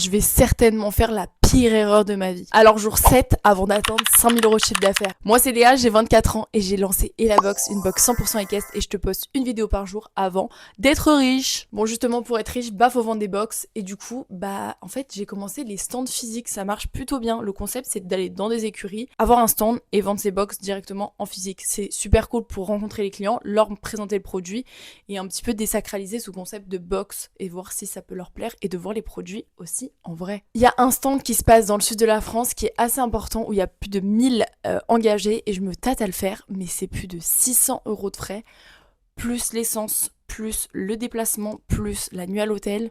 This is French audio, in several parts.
je vais certainement faire la pire erreur de ma vie. Alors jour 7, avant d'atteindre 5000 euros de chiffre d'affaires. Moi c'est Léa, j'ai 24 ans et j'ai lancé Elabox, une box 100% équestre et je te poste une vidéo par jour avant d'être riche. Bon justement pour être riche, bah faut vendre des box et du coup bah en fait j'ai commencé les stands physiques, ça marche plutôt bien. Le concept c'est d'aller dans des écuries, avoir un stand et vendre ses box directement en physique. C'est super cool pour rencontrer les clients, leur présenter le produit et un petit peu désacraliser ce concept de box et voir si ça peut leur plaire et de voir les produits aussi en vrai. Il y a un stand qui se passe dans le sud de la France qui est assez important où il y a plus de 1000 engagés et je me tâte à le faire mais c'est plus de 600 euros de frais plus l'essence, plus le déplacement, plus la nuit à l'hôtel.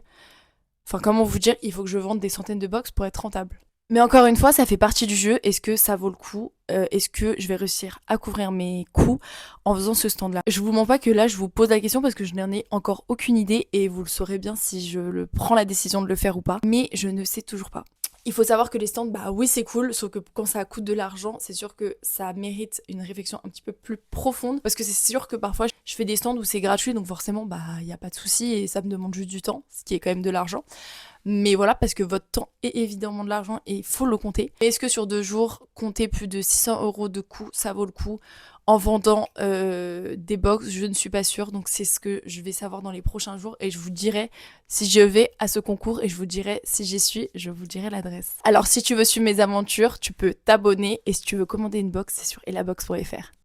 Enfin comment vous dire, il faut que je vende des centaines de box pour être rentable. Mais encore une fois, ça fait partie du jeu. Est-ce que ça vaut le coup? Est-ce que je vais réussir à couvrir mes coûts en faisant ce stand-là? Je vous mens pas que là, je vous pose la question parce que je n'en ai encore aucune idée et vous le saurez bien si je prends la décision de le faire ou pas. Mais je ne sais toujours pas. Il faut savoir que les stands, bah oui c'est cool, sauf que quand ça coûte de l'argent, c'est sûr que ça mérite une réflexion un petit peu plus profonde. Parce que c'est sûr que parfois je fais des stands où c'est gratuit, donc forcément bah il n'y a pas de souci et ça me demande juste du temps, ce qui est quand même de l'argent. Mais voilà, parce que votre temps est évidemment de l'argent et il faut le compter. Est-ce que sur 2 jours, compter plus de 600 euros de coût, ça vaut le coup en vendant des box? Je ne suis pas sûre, donc c'est ce que je vais savoir dans les prochains jours et je vous dirai si je vais à ce concours et je vous dirai si j'y suis, je vous dirai l'adresse. Alors si tu veux suivre mes aventures, tu peux t'abonner et si tu veux commander une box, c'est sur elabox.fr.